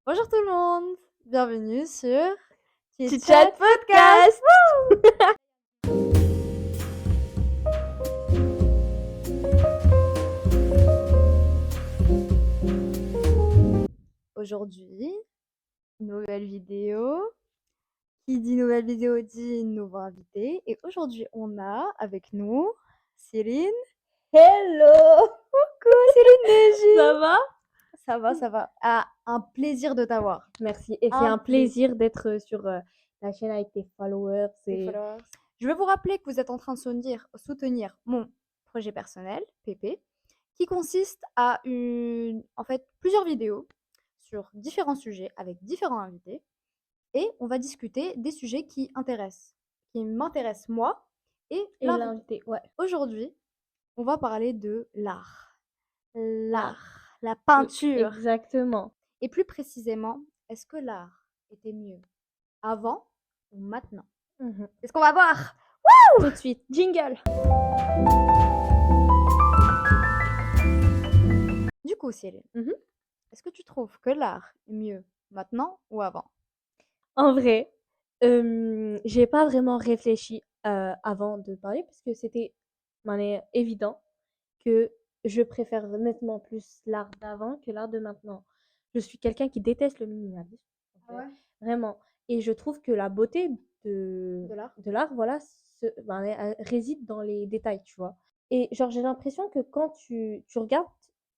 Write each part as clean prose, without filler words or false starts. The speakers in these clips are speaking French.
Bonjour tout le monde, bienvenue sur Chit Chit Chat Chat Podcast. Aujourd'hui, nouvelle vidéo. Qui dit nouvelle vidéo dit nouveau invité. Et aujourd'hui, on a avec nous Céline. Hello! Coucou Céline Neji. Ça va? Ça va, ça va. Ah, un plaisir de t'avoir. Merci. Et c'est Un un plaisir d'être sur la chaîne avec tes followers. Tes followers. Je vais vous rappeler que vous êtes en train de soutenir mon projet personnel, PP, qui consiste à en fait, plusieurs vidéos sur différents sujets avec différents invités. Et on va discuter des sujets qui m'intéressent moi et Et l'invité. l'invité, ouais. Aujourd'hui, on va parler de l'art. L'art, la peinture. Exactement. Et plus précisément, est-ce que l'art était mieux avant ou maintenant? C'est ce qu'on va voir. Tout de suite. Jingle! Du coup, Céline, est-ce que tu trouves que l'art est mieux maintenant ou avant? En vrai, j'ai pas vraiment réfléchi avant de parler parce que c'était évident que je préfère nettement plus l'art d'avant que l'art de maintenant. Je suis quelqu'un qui déteste le minimalisme, en fait, vraiment. Et je trouve que la beauté de l'art, voilà, elle réside dans les détails, tu vois. Et genre, j'ai l'impression que quand tu regardes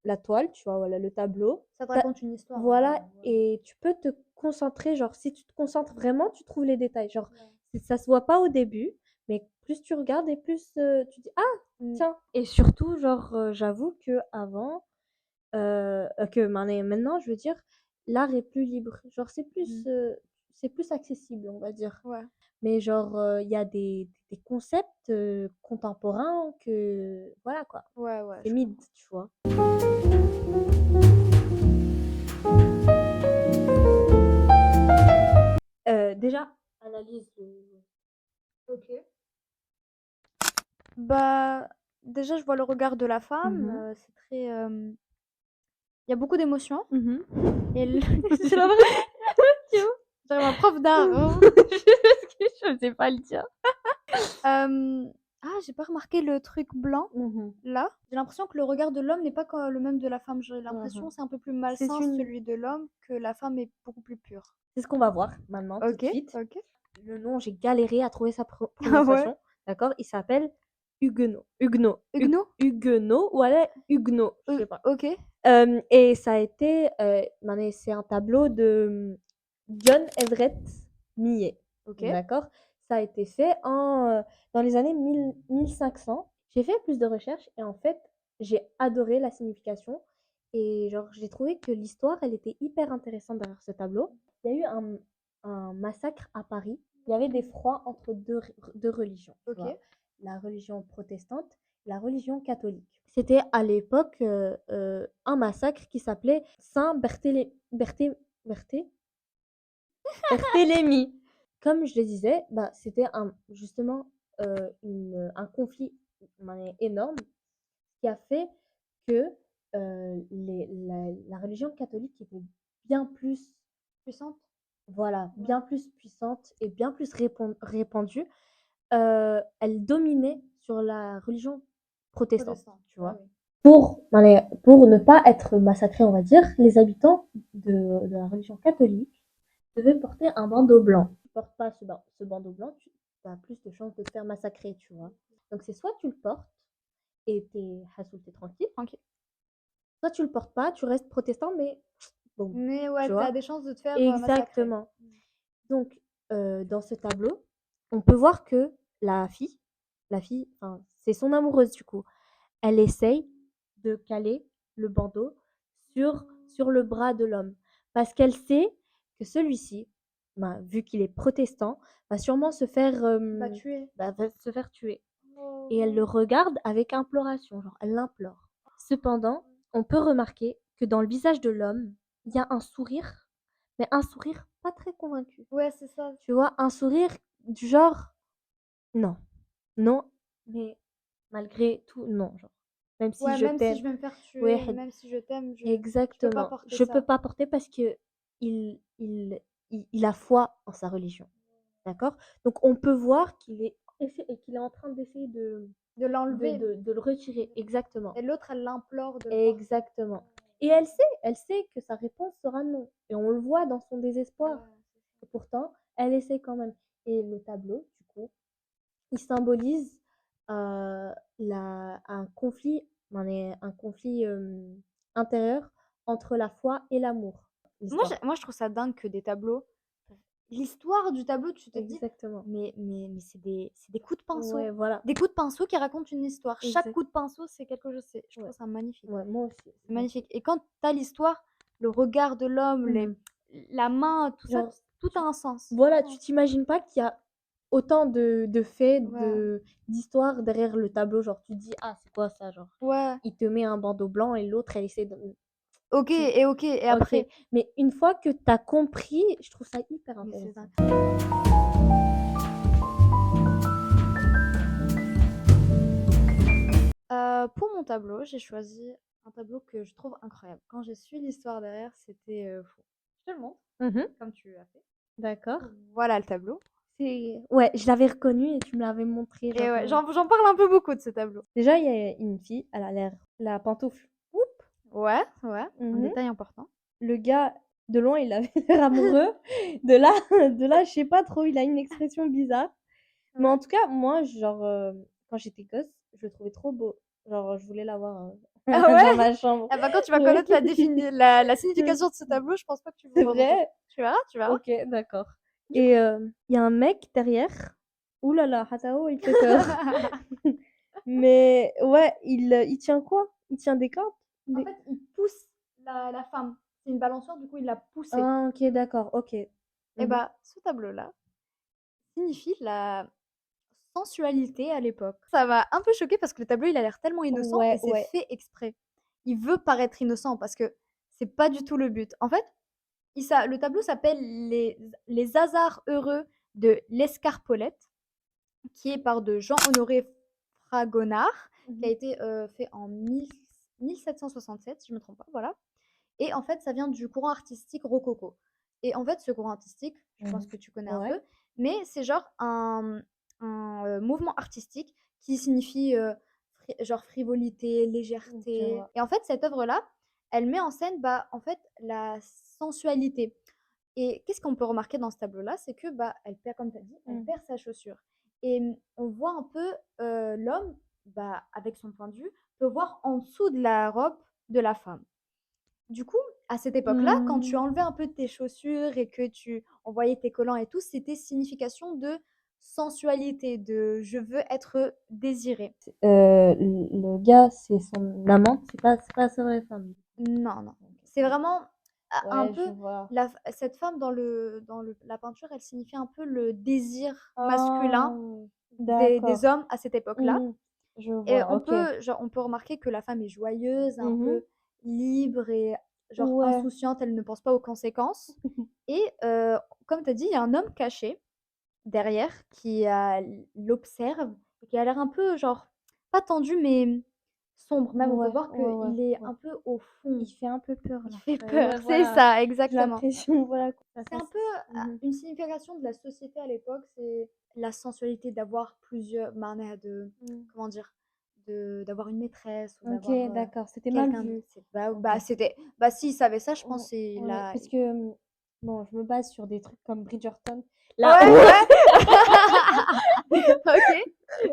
la toile, tu vois, voilà, le tableau, Ça te raconte une histoire. voilà, et tu peux te concentrer, genre, si tu te concentres vraiment, tu trouves les détails. Genre, ça se voit pas au début, mais plus tu regardes et plus tu dis, ah, tiens. Et surtout, genre, j'avoue que avant, maintenant, je veux dire, l'art est plus libre. Genre, c'est plus accessible, on va dire. Ouais. Mais genre, il y a des concepts contemporains que, voilà quoi, Ouais, ouais. c'est mid, tu vois. Déjà, analyse Ok. Bah, déjà, je vois le regard de la femme. C'est très. Il y a beaucoup d'émotions. Et C'est la vraie. j'aurais ma prof d'art. Hein. Je sais pas le dire. Ah, j'ai pas remarqué le truc blanc. Là, j'ai l'impression que le regard de l'homme n'est pas le même de la femme. J'ai l'impression que c'est un peu plus malsain celui de l'homme, que la femme est beaucoup plus pure. C'est ce qu'on va voir maintenant, tout de suite. Ok. Le nom, j'ai galéré à trouver sa Ah ouais. prononciation. D'accord? Il s'appelle Huguenot. Huguenot? Huguenot ou alors Huguenot, je sais pas. Ok. Et ça a été, c'est un tableau de John Everett Millet. Ok. D'accord? Ça a été fait dans les années 1500. J'ai fait plus de recherches et en fait, j'ai adoré la signification. Et genre, j'ai trouvé que l'histoire, elle était hyper intéressante derrière ce tableau. Il y a eu un massacre à Paris. Il y avait des froids entre deux religions. Tu vois, la religion protestante et la religion catholique. C'était à l'époque un massacre qui s'appelait Barthélemy. Comme je le disais, bah, c'était justement un conflit énorme qui a fait que la religion catholique était bien plus Puissante. voilà, bien plus puissante et bien plus répandue. Elle dominait sur la religion protestante, tu vois. Pour ne pas être massacrés, on va dire, les habitants de la religion catholique devaient porter un bandeau blanc. Si tu ne portes pas ce bandeau blanc, tu as plus de chances de te faire massacrer, tu vois. Donc c'est soit tu le portes et t'es tranquille, soit tu le portes pas, tu restes protestant, mais bon, mais ouais, tu as des chances de te faire exactement. Donc dans ce tableau, on peut voir que la fille, c'est son amoureuse du coup, elle essaye de caler le bandeau sur le bras de l'homme. Parce qu'elle sait que celui-ci, bah, vu qu'il est protestant, va sûrement se faire, tuer. va se faire tuer. Et elle le regarde avec imploration, genre elle l'implore. Cependant, on peut remarquer que dans le visage de l'homme, il y a un sourire, mais un sourire pas très convaincu. Ouais, c'est ça. Tu vois, un sourire du genre, non, non, mais malgré tout, non, genre. Même si Ouais, je même si t'aime. je vais me faire tuer, Ouais, même si je t'aime, je peux pas exactement. porter Je ça. peux pas porter parce que il a foi en sa religion. D'accord? Donc on peut voir qu'il est en train d'essayer de l'enlever. de le retirer. Exactement. Et l'autre, elle l'implore de le porter. Exactement. Et elle sait que sa réponse sera non. Et on le voit dans son désespoir. Ouais. Et pourtant, elle essaie quand même. Et le tableau, du coup, il symbolise un conflit, un conflit intérieur entre la foi et l'amour. Moi, je trouve ça dingue que des tableaux. L'histoire du tableau, tu te dis, Exactement. mais c'est des coups de pinceau. Ouais, voilà. Des coups de pinceau qui racontent une histoire. Chaque Exact. coup de pinceau, c'est quelque chose. Je trouve Ouais. ça magnifique. Ouais, moi aussi. C'est magnifique. Et quand tu as l'histoire, le regard de l'homme, la main, tout ça, Genre, tout a un sens. voilà, tu t'imagines pas qu'il y a autant de faits, Ouais. d'histoires derrière le tableau. Genre, tu te dis, ah, c'est quoi ça? Genre, Ouais. il te met un bandeau blanc et l'autre, elle essaie de. Ok, et Ok. après. Mais une fois que tu as compris, je trouve ça hyper Mais c'est intéressant. Pour mon tableau, j'ai choisi un tableau que je trouve incroyable. Quand j'ai su l'histoire derrière, c'était fou. Je te le montre, comme tu as fait. D'accord. Voilà le tableau. Ouais, je l'avais reconnu et tu me l'avais montré. Et ouais, j'en parle un peu beaucoup de ce tableau. Déjà, il y a une fille, elle a l'air la pantoufle. Oup. Ouais, un Mhm. détail important. Le gars, de loin, il avait l'air amoureux. De là, je sais pas trop, il a une expression bizarre. Mais en tout cas, moi, genre, quand j'étais gosse, je le trouvais trop beau. Genre, je voulais l'avoir Ah ouais? dans ma chambre. Ah bah quand tu vas Ouais. connaître la signification de ce tableau, je pense pas que tu C'est vas regretter. vrai? Tu verras. Ok, d'accord. Et il y a un mec derrière. Ouh là là, Hatao, il fait peur. Mais ouais, il tient quoi? Il tient des cordes? En fait, il pousse la femme. C'est une balançoire, du coup, il l'a poussée. Ah, ok, d'accord, ok. Et bah, ce tableau-là signifie la sensualité à l'époque. Ça m'a un peu choquée parce que le tableau, il a l'air tellement innocent et Ouais, c'est ouais. fait exprès. Il veut paraître innocent parce que c'est pas du tout le but. En fait, le tableau s'appelle les hasards heureux de l'Escarpolette, qui est par de Jean-Honoré Fragonard, qui a été fait en 1767, si je me trompe pas, voilà. Et en fait, ça vient du courant artistique rococo. Et en fait, ce courant artistique, je pense que tu connais un peu, mais c'est genre un mouvement artistique qui signifie genre frivolité, légèreté. Et en fait, cette œuvre-là, elle met en scène en fait, la sensualité. Et qu'est-ce qu'on peut remarquer dans ce tableau-là? C'est que, elle perd, comme tu as dit, elle perd sa chaussure. Et on voit un peu l'homme, avec son point de vue, peut voir en dessous de la robe de la femme. Du coup, à cette époque-là, quand tu enlevais un peu de tes chaussures et que tu envoyais tes collants et tout, c'était signification de sensualité, de je veux être désiré. Le gars, c'est son amant, c'est pas sa vraie femme. Non. C'est vraiment un Ouais, peu je vois. cette femme la peinture, elle signifie un peu le désir masculin des hommes à cette époque-là. Je Et vois, ok. on peut remarquer que la femme est joyeuse, un Mhm. peu libre et genre Ouais. insouciante, elle ne pense pas aux conséquences. Et comme tu as dit, il y a un homme caché derrière qui l'observe et qui a l'air un peu genre pas tendu mais sombre. Même on peut voir qu'il est un peu au fond. Il fait un peu peur Il là. fait peur, Ouais, c'est voilà. ça, J'ai exactement. l'impression, voilà. C'est un peu une signification de la société à l'époque, c'est la sensualité d'avoir plusieurs manières de, comment dire, d'avoir une maîtresse ou Ok, d'avoir d'accord. C'était mal quelqu'un. vu. C'était, s'il savait ça, je pense c'est Ouais, là. parce que bon, je me base sur des trucs comme Bridgerton. Ouais, Là, ouais. Ok.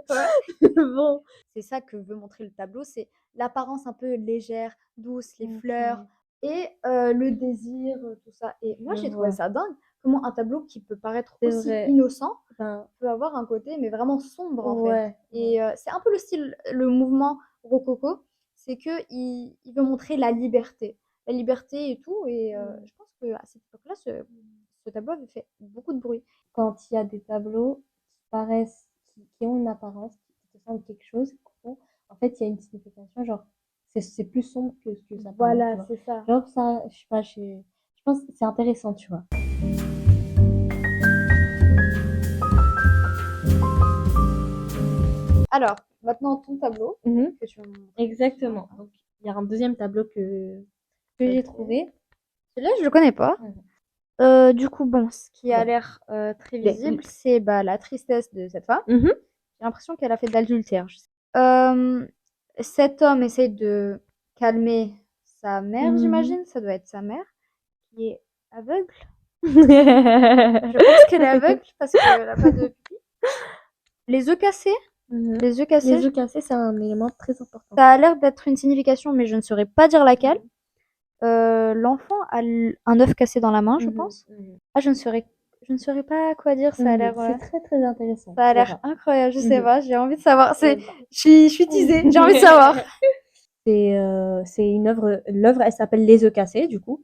Ouais. bon. C'est ça que veut montrer le tableau, c'est l'apparence un peu légère, douce, les Ok. fleurs et le désir, tout ça. Et moi, Je j'ai trouvé vois. ça dingue. Comment un tableau qui peut paraître C'est aussi vrai. innocent Ben, peut avoir un côté, mais vraiment sombre en fait. ouais. Et c'est un peu le style, le mouvement rococo, c'est que il veut montrer la liberté et tout. Et je pense que à cette époque-là, ce tableau avait fait beaucoup de bruit. Quand il y a des tableaux qui paraissent, qui ont une apparence, qui te semblent quelque chose, en fait, il y a une signification, genre, c'est plus sombre que ce que ça paraît, tu vois. C'est ça. Genre, ça, je sais pas, je pense que c'est intéressant, tu vois. Alors, maintenant ton tableau que tu vas me montrer. Exactement. Donc, il y a un deuxième tableau que j'ai trouvé. Celui-là, je le connais pas. Du coup, bon, ce qui a Ouais. l'air très Les- visible, c'est la tristesse de cette femme. Mhm. J'ai l'impression qu'elle a fait de l'adultère. Cet homme essaye de calmer sa mère, Mhm. j'imagine. Ça doit être sa mère, qui est aveugle. Je pense qu'elle est aveugle parce qu'elle n'a pas de pupille. Les œufs cassés. Mhm. Les œufs cassés, Les œufs cassés, c'est un élément très important. ça a l'air d'être une signification, mais je ne saurais pas dire laquelle. L'enfant a un œuf cassé dans la main, je Mhm. pense. Mhm. Ah, je ne saurais pas quoi dire. Ça a l'air, C'est très très intéressant. ça a Je sais l'air pas. incroyable. Je sais Mhm. pas. J'ai envie de savoir. Je sais Je suis teasée. J'ai envie de savoir. C'est une œuvre. L'œuvre, elle s'appelle Les œufs cassés, du coup.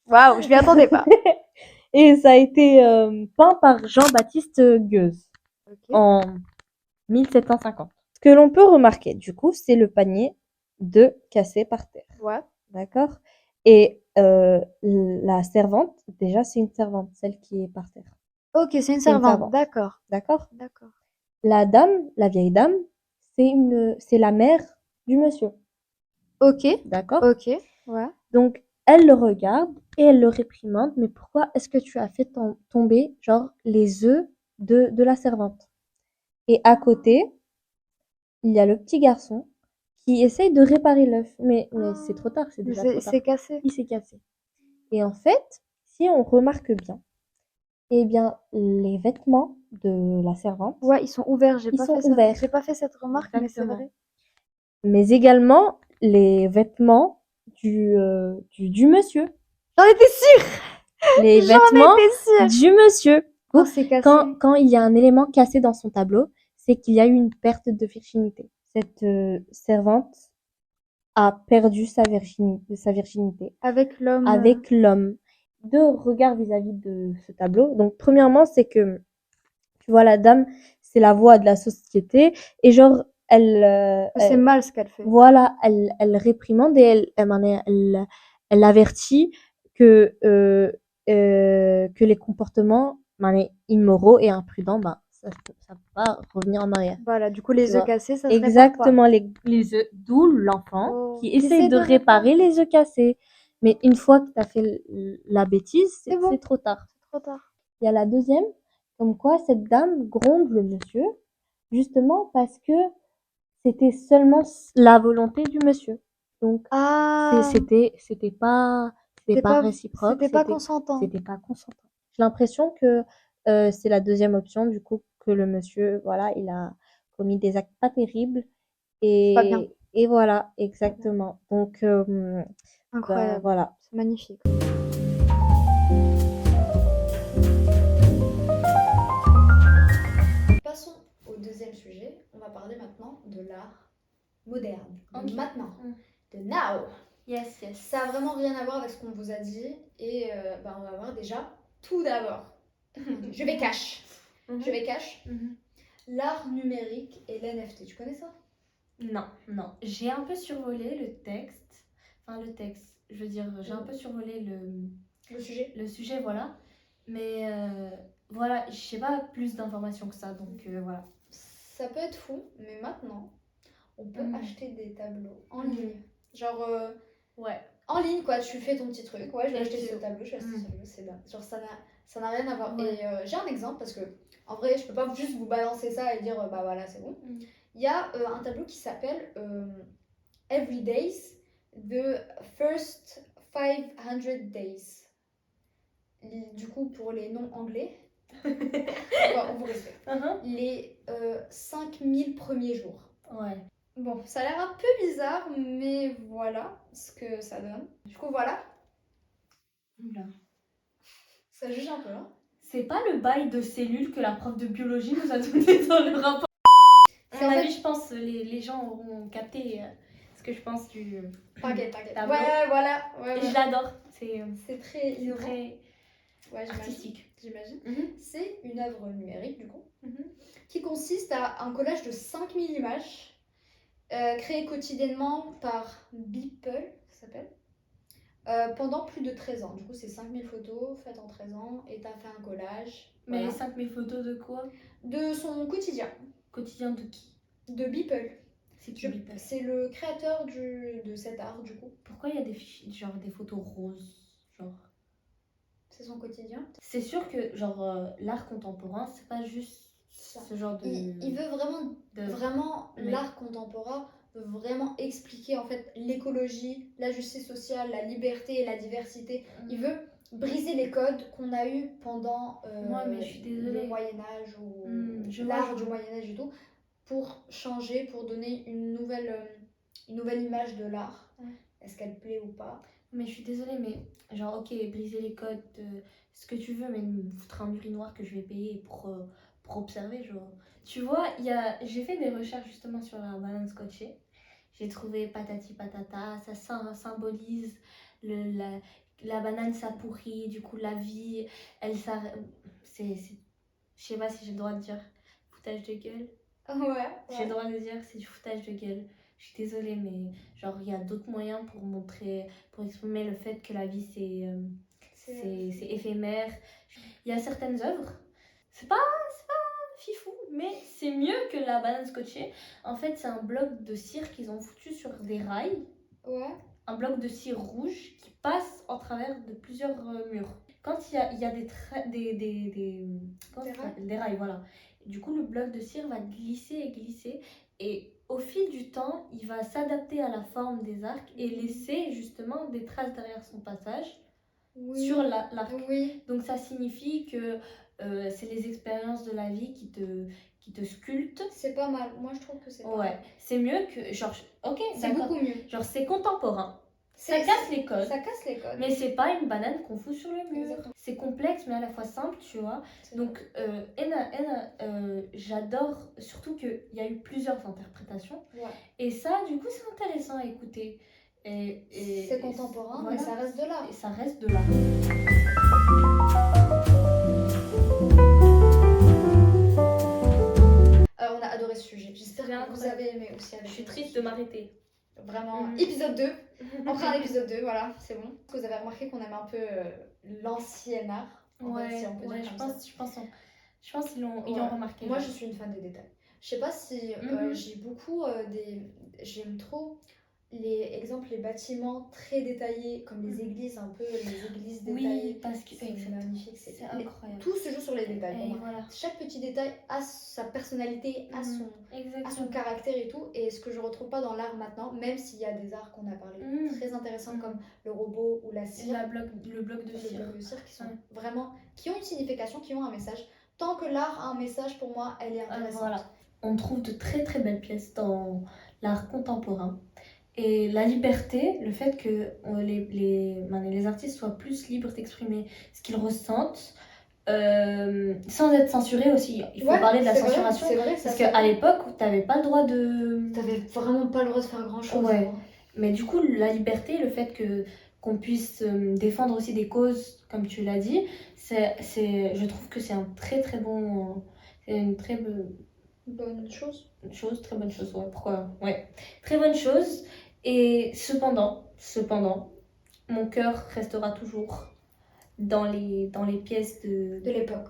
Waouh, je m'y attendais pas. Et ça a été peint par Jean-Baptiste Gueuze Ok. en 1750. Ce que l'on peut remarquer, du coup, c'est le panier d'œufs cassés par terre. Ouais. D'accord. Et la servante, déjà, c'est une servante, celle qui est par terre. Ok, c'est une C'est une servante. servante. D'accord. D'accord. D'accord. La dame, la vieille dame, c'est la mère du monsieur. Ok. D'accord. Ok. Ouais. Donc, elle le regarde et elle le réprimande. Mais pourquoi est-ce que tu as fait tomber, genre, les œufs de la servante? Et à côté, il y a le petit garçon qui essaye de réparer l'œuf. Mais c'est trop tard, c'est déjà trop tard. C'est cassé. Il s'est cassé. Et en fait, si on remarque bien, eh bien, les vêtements de la servante, Ouais, ils sont ouverts. J'ai ils pas sont fait ça. ouverts. J'ai pas fait cette remarque, mais c'est Exactement. vrai. Mais également les vêtements du monsieur. J'en étais sûre. Les J'en vêtements étais sûre. du monsieur. Quand c'est cassé. Quand il y a un élément cassé dans son tableau, c'est qu'il y a eu une perte de virginité. Cette servante a perdu sa virginité Avec l'homme. avec l'homme. Deux regards vis-à-vis de ce tableau. Donc, premièrement, c'est que, tu vois, la dame, c'est la voix de la société. Et genre, C'est mal ce qu'elle fait. voilà, elle réprimande et elle avertit que les comportements immoraux et imprudents, bah, ça peut pas revenir en arrière. Voilà, du coup, Tu les œufs vois. cassés, ça se répare pas. Exactement, les œufs, d'où l'enfant Oh. qui essaye de réparer les œufs cassés. Mais une fois que tu as fait la bêtise, C'est bon. c'est trop tard. C'est trop tard. Il y a la deuxième, comme quoi cette dame gronde le monsieur, justement parce que c'était seulement la volonté du monsieur. Donc, Ah. c'était pas réciproque, C'était pas consentant. c'était pas consentant. J'ai l'impression que c'est la deuxième option, du coup, que le monsieur, voilà, il a commis des actes pas terribles Pas bien. et voilà, exactement. Donc, Incroyable. voilà. C'est magnifique. Passons au deuxième sujet. On va parler maintenant de l'art moderne. De maintenant. De now. Yes. Ça a vraiment rien à voir avec ce qu'on vous a dit. Et on va voir déjà tout d'abord. Je vais cash. Je vais cash. L'art numérique et l'NFT. Tu connais ça? Non. J'ai un peu survolé le texte. Enfin, le texte. Je veux dire, j'ai un peu survolé Le sujet, voilà. Mais voilà, je sais pas plus d'informations que ça, donc voilà. Ça peut être fou, mais maintenant, on peut acheter des tableaux en ligne. Genre, ouais. En ligne, quoi, tu fais ton petit truc. Ouais, je vais Et acheter tu- ce tableau, je vais acheter ce tableau, c'est dingue. Genre, ça n'a rien à voir. Ouais. Et j'ai un exemple parce que, en vrai, je peux pas juste vous balancer ça et dire, bah voilà, c'est bon. Il y a un tableau qui s'appelle Every Days, The First 500 Days. Du coup, pour les noms anglais, on vous respecte. Les 5000 premiers jours. Ouais. Bon, ça a l'air un peu bizarre, mais voilà ce que ça donne. Du coup, voilà. Oula. Ça juge un peu, hein. C'est pas le bail de cellules que la prof de biologie nous a donné dans le rapport. À mon avis, je pense les gens auront capté ce que je pense du T'inquiète. tableau. Ouais, voilà. Ouais, Et je l'adore. C'est très innovant. Très Ouais, artistique. J'imagine. C'est une œuvre numérique, du coup, qui consiste à un collage de 5000 images créées quotidiennement par Beeple, ça s'appelle, pendant plus de 13 ans. Du coup, c'est 5000 photos faites en 13 ans et t'as fait un collage. Mais voilà. 5000 photos de quoi? De son quotidien. Quotidien de qui? De Beeple. C'est qui Beeple? C'est le créateur de cet art, du coup. Pourquoi il y a des photos roses? Genre. C'est son quotidien. C'est sûr que genre l'art contemporain, c'est pas juste ce genre de... Il veut vraiment Mais- l'art contemporain veut vraiment expliquer en fait l'écologie, la justice sociale, la liberté et la diversité. Il veut briser les codes qu'on a eus pendant Ouais, mais je suis désolée. le Moyen-Âge ou je l'art vois. du Moyen-Âge et tout, pour changer, pour donner une nouvelle image de l'art. Ouais. Est-ce qu'elle plaît ou pas? Mais je suis désolée, mais genre, ok, briser les codes, ce que tu veux, mais me foutre un urinoir que je vais payer pour observer, genre. Tu vois, j'ai fait des recherches justement sur la banane scotchée. J'ai trouvé patati patata, ça symbolise la banane, ça pourrit, du coup, la vie, elle s'arrête. Je sais pas si j'ai le droit de dire foutage de gueule. Ouais. J'ai le droit de dire c'est du foutage de gueule. Je suis désolée, mais genre il y a d'autres moyens pour montrer, pour exprimer le fait que la vie c'est éphémère. Il y a certaines œuvres, c'est pas fifou, mais c'est mieux que la banane scotchée. En fait, c'est un bloc de cire qu'ils ont foutu sur des rails. Ouais. Un bloc de cire rouge qui passe en travers de plusieurs murs. Quand il y a des rails, voilà. Du coup, le bloc de cire va glisser et glisser. Et au fil du temps, il va s'adapter à la forme des arcs et laisser justement des traces derrière son passage sur l'arc. Oui. Donc ça signifie que c'est les expériences de la vie qui te sculptent. C'est pas mal. Moi, je trouve que c'est pas mal. C'est mieux que... Genre, ok, c'est beaucoup mieux. Genre, c'est contemporain. Ça casse les codes. Ça casse les codes. Mais c'est pas une banane qu'on fout sur le mur. Exactement. C'est complexe, mais à la fois simple, tu vois. Donc, j'adore, surtout qu'il y a eu plusieurs interprétations. Ouais. Et ça, du coup, c'est intéressant à écouter. C'est contemporain, voilà. Mais ça reste de l'art. Et ça reste de l'art. On a adoré ce sujet. J'espère que vous avez aimé aussi. Je suis triste de m'arrêter. Vraiment. Épisode 2. On fera un épisode 2, voilà, c'est bon. Vous avez remarqué qu'on aime un peu l'ancien art. Ouais, si on peut dire je pense qu'ils l'ont remarqué. Moi, je suis une fan des détails. Je sais pas si j'ai beaucoup j'aime trop les bâtiments très détaillés, comme les églises, un peu les églises détaillées. Oui, parce que c'est magnifique, c'est incroyable. Tout se joue sur les détails pour moi. Voilà. Chaque petit détail a sa personnalité, a son caractère et tout. Et ce que je retrouve pas dans l'art maintenant, même s'il y a des arts qu'on a parlé très intéressants comme le robot ou la cire, le bloc de cire qui sont vraiment, qui ont une signification, qui ont un message. Tant que l'art a un message, pour moi, elle est intéressante. Voilà. On trouve de très très belles pièces dans l'art contemporain. Et la liberté, le fait que les artistes soient plus libres d'exprimer ce qu'ils ressentent, sans être censurés aussi. Il faut parler de la censuration. C'est vrai, parce qu'à l'époque, tu n'avais pas le droit de... T'avais vraiment pas le droit de faire grand-chose. Ouais. Mais du coup, la liberté, le fait qu'on puisse défendre aussi des causes, comme tu l'as dit, je trouve que c'est un très très bon... C'est une très bonne chose. Très bonne chose, ouais. Pourquoi? Ouais. Très bonne chose. Et cependant, mon cœur restera toujours dans les pièces de l'époque.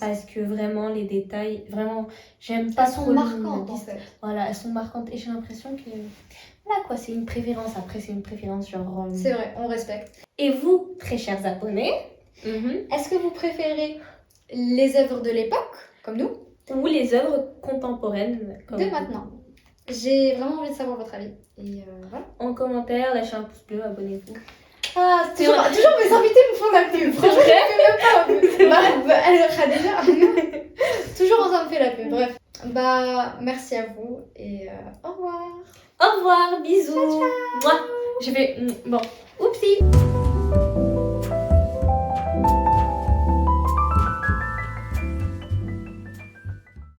Parce que vraiment, les détails, vraiment, j'aime pas trop. Elles sont marquantes, en fait. Voilà, elles sont marquantes. Et j'ai l'impression que... Voilà quoi, c'est une préférence. Après, c'est une préférence, genre... C'est vrai, on respecte. Et vous, très chers abonnés, est-ce que vous préférez les œuvres de l'époque, comme nous, ou les œuvres contemporaines de maintenant? J'ai vraiment envie de savoir votre avis. Et voilà. En commentaire, lâchez un pouce bleu, abonnez-vous. Ah, toujours mes invités me font la pub. Franchement, je même pas. Elle sera déjà. Toujours ça me fait la pub. Bref. Bah, merci à vous et au revoir. Au revoir, bisous. Ciao, ciao. Moi, je vais... Bon, oupsie.